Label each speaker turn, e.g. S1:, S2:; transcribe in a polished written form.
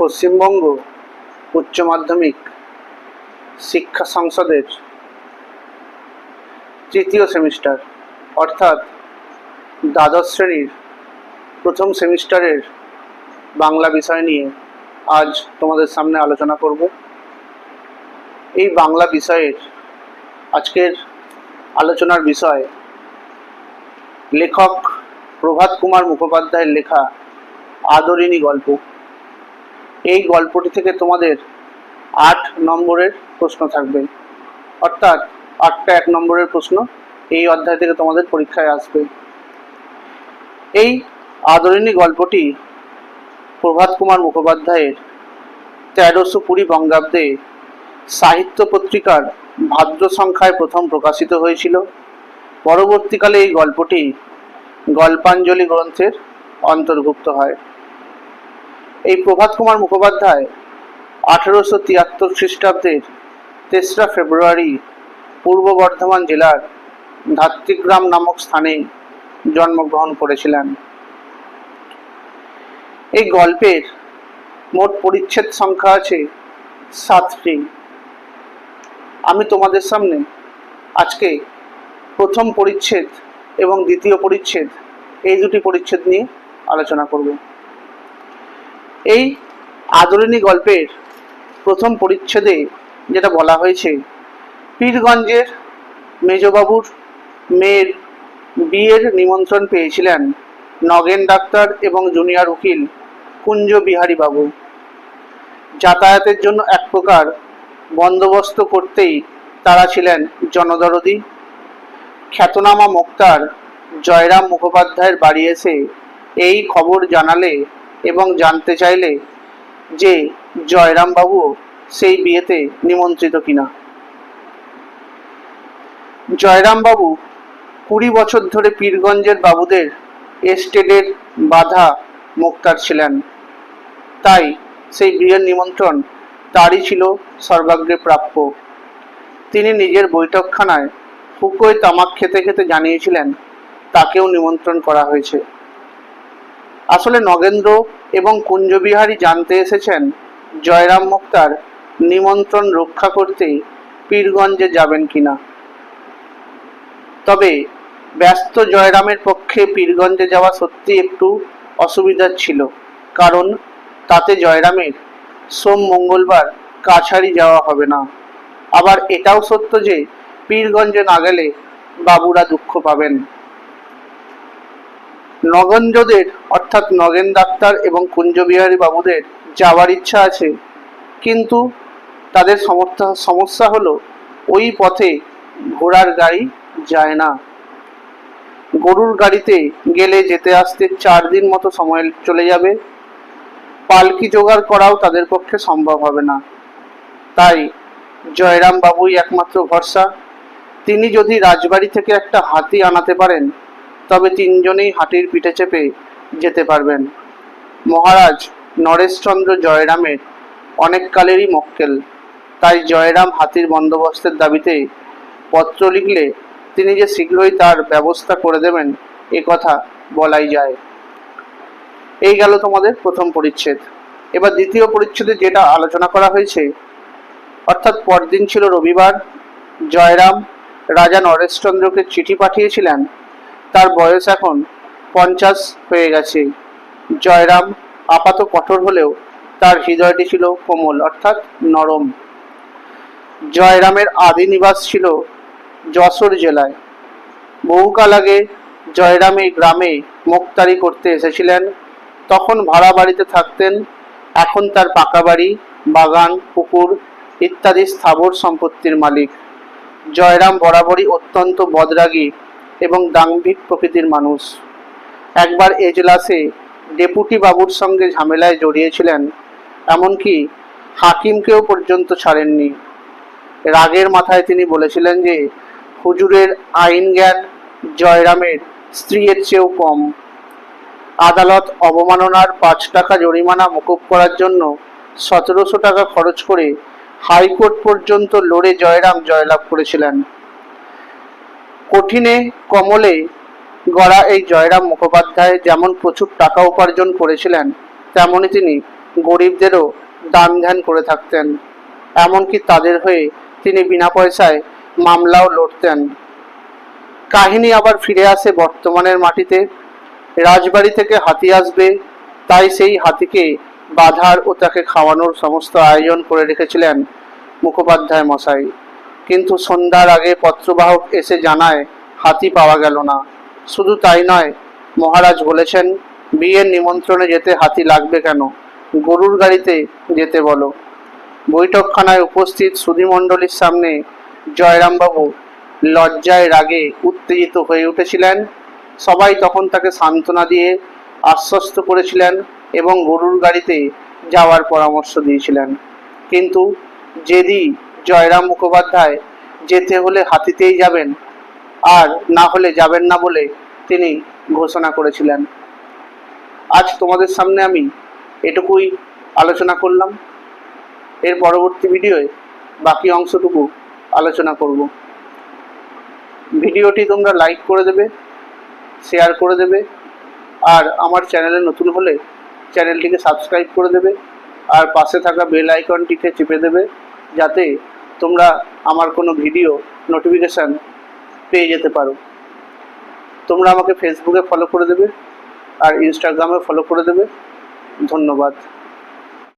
S1: পশ্চিমবঙ্গ উচ্চ মাধ্যমিক শিক্ষা সংসদের তৃতীয় সেমিস্টার অর্থাৎ দ্বাদশ শ্রেণীর প্রথম সেমিস্টারের বাংলা বিষয় নিয়ে আজ তোমাদের সামনে আলোচনা করব। এই বাংলা বিষয়ের আজকের আলোচনার বিষয় লেখক প্রভাত কুমার মুখোপাধ্যায়ের লেখা আদরিণী গল্প। এই গল্পটি থেকে তোমাদের 8 নম্বরের প্রশ্ন থাকবে, অর্থাৎ 8টা 1 নম্বরের প্রশ্ন এই অধ্যায় থেকে তোমাদের পরীক্ষায় আসবে। এই আদরিণী গল্পটি প্রভাত কুমার মুখোপাধ্যায়ের 1320 বঙ্গাব্দে সাহিত্য পত্রিকার ভাদ্র সংখ্যায় প্রথম প্রকাশিত হয়েছিল। পরবর্তীকালে এই গল্পটি গল্পাঞ্জলি গ্রন্থের অন্তর্ভুক্ত হয়। এই প্রভাত কুমার মুখোপাধ্যায় 1873 খ্রিস্টাব্দের 3রা ফেব্রুয়ারি পূর্ব বর্ধমান জেলার ধাত্রীগ্রাম নামক স্থানে জন্মগ্রহণ করেছিলেন। এই গল্পের মোট পরিচ্ছেদ সংখ্যা আছে 7টি। আমি তোমাদের সামনে আজকে প্রথম পরিচ্ছেদ এবং দ্বিতীয় পরিচ্ছেদ এই দুটি পরিচ্ছেদ নিয়ে আলোচনা করব। এই আদরিণী গল্পের প্রথম পরিচ্ছেদে যেটা বলা হয়েছে, পীরগঞ্জের মেজবাবুর মেয়ের বিয়ের নিমন্ত্রণ পেয়েছিলেন নগেন ডাক্তার এবং জুনিয়র উকিল কুঞ্জ বিহারী বাবু। যাতায়াতের জন্য এক প্রকার বন্দোবস্ত করতেই তারা ছিলেন জনদরদী। খ্যাতনামা মোক্তার জয়রাম মুখোপাধ্যায়ের বাড়ি এসে এই খবর জানালে এবং জানতে চাইলে যে জয়রাম বাবু সেই বিয়েতে নিমন্ত্রিত কিনা। জয়রাম বাবু 20 বছর ধরে পীরগঞ্জের বাবুদের এস্টেটের বাধা মোক্তার ছিলেন, তাই সেই বিয়ের নিমন্ত্রণ তারই ছিল সর্বাগ্রে প্রাপ্য। তিনি নিজের বৈঠকখানায় হুকোয় তামাক খেতে খেতে জানিয়েছিলেন তাকেও নিমন্ত্রণ করা হয়েছে। আসলে নগেন্দ্র এবং কুঞ্জবিহারী জানতে এসেছেন জয়রাম মোক্তার নিমন্ত্রণ রক্ষা করতে পীরগঞ্জে যাবেন কিনা। তবে ব্যস্ত জয়রামের পক্ষে পীরগঞ্জে যাওয়া সত্যি একটু অসুবিধার ছিল, কারণ তাতে জয়রামের সোম মঙ্গলবার কাছারি যাওয়া হবে না। আবার এটাও সত্য যে পীরগঞ্জে না গেলে বাবুরা দুঃখ পাবেন। নগেন্দ্রদের অর্থাৎ নগেন ডাক্তার এবং কুঞ্জবিহারী বাবুদের যাওয়ার ইচ্ছা আছে, কিন্তু তাদের সমস্যা হলো ওই পথে ঘোড়ার গাড়ি যায় না। গরুর গাড়িতে গেলে যেতে আসতে 4 দিন মতো সময় চলে যাবে। পালকি জোগাড় করাও তাদের পক্ষে সম্ভব হবে না। তাই জয়রাম বাবুই একমাত্র ভরসা। তিনি যদি রাজবাড়ি থেকে একটা হাতি আনাতে পারেন তবে 3 জনেই হাতির পিঠে চেপে যেতে পারবেন। মহারাজ নরেশচন্দ্র জয়রামের অনেক কালেরই মক্কেল, তাই জয়রাম হাতির বন্দোবস্তের দাবিতে পত্র লিখলে তিনি যে শীঘ্রই তার ব্যবস্থা করে দেবেন এ কথা বলাই যায়। এই গেল তোমাদের প্রথম পরিচ্ছেদ। এবার দ্বিতীয় পরিচ্ছেদে যেটা আলোচনা করা হয়েছে, অর্থাৎ পরদিন ছিল রবিবার। জয়রাম রাজা নরেশচন্দ্রকে চিঠি পাঠিয়েছিলেন। তার বয়স এখন 50 হয়ে গেছে। জয়রাম আপাত কঠোর হলেও তার হৃদয়টি ছিল কোমল অর্থাৎ নরম। জয়রামের আদি নিবাস ছিল যশোর জেলায়। বহুকাল আগে জয়রাম এই গ্রামে মোক্তারি করতে এসেছিলেন। তখন ভাড়া বাড়িতে থাকতেন। এখন তার পাকা বাড়ি, বাগান, পুকুর ইত্যাদি স্থাবর সম্পত্তির মালিক। জয়রাম বরাবরই অত্যন্ত বদরাগী এবং দাম্ভিক প্রকৃতির মানুষ। একবার এজলাসে ডেপুটি বাবুর সঙ্গে ঝামেলায় জড়িয়েছিলেন, এমনকি হাকিমকেও পর্যন্ত ছাড়েননি। রাগের মাথায় তিনি বলেছিলেন যে হুজুরের আইন জ্ঞান জয়রামের স্ত্রীর চেয়েও কম। আদালত অবমাননার 5 টাকা জরিমানা মকুব করার জন্য 1700 টাকা খরচ করে হাইকোর্ট পর্যন্ত লড়ে জয়রাম জয়লাভ করেছিলেন। কঠিনে কমলে গড়া এই জয়রাম মুখোপাধ্যায় যেমন প্রচুর টাকা উপার্জন করেছিলেন, তেমনি তিনি গরিবদেরও দান ধ্যান করে থাকতেন। এমনকি তাদের হয়ে তিনি বিনা পয়সায় মামলাও লড়তেন। কাহিনী আবার ফিরে আসে বর্তমানের মাটিতে। রাজবাড়ি থেকে হাতি আসবে, তাই সেই হাতিকে বাঁধার ও তাকে খাওয়ানোর সমস্ত আয়োজন করে রেখেছিলেন মুখোপাধ্যায় মশাই। কিন্তু সন্ধ্যার আগে পত্রবাহক এসে জানায় হাতি পাওয়া গেল না। শুধু তাই নয়, মহারাজ বলেছেন বিয়ের নিমন্ত্রণে যেতে হাতি লাগবে কেন, গরুর গাড়িতে যেতে বলো। বৈঠকখানায় উপস্থিত সুধীমণ্ডলীর সামনে জয়রামবাবু লজ্জায় রাগে উত্তেজিত হয়ে উঠেছিলেন। সবাই তখন তাকে সান্ত্বনা দিয়ে আশ্বস্ত করেছিলেন এবং গরুর গাড়িতে যাওয়ার পরামর্শ দিয়েছিলেন। কিন্তু জেদি জয়রাম মুখোপাধ্যায় যেতে হলে হাতিতেই যাবেন, আর না হলে যাবেন না বলে তিনি ঘোষণা করেছিলেন। আজ তোমাদের সামনে আমি এটুকুই আলোচনা করলাম। এর পরবর্তী ভিডিওয়ে বাকি অংশটুকু আলোচনা করব। ভিডিওটি তোমরা লাইক করে দেবে, শেয়ার করে দেবে, আর আমার চ্যানেলে নতুন হলে চ্যানেলটিকে সাবস্ক্রাইব করে দেবে, আর পাশে থাকা বেল আইকনটিকে চেপে দেবে, যাতে তোমরা আমার কোনো ভিডিও নোটিফিকেশান পেয়ে যেতে পারো। তোমরা আমাকে ফেসবুকে ফলো করে দেবে আর ইনস্টাগ্রামে ফলো করে দেবে। ধন্যবাদ।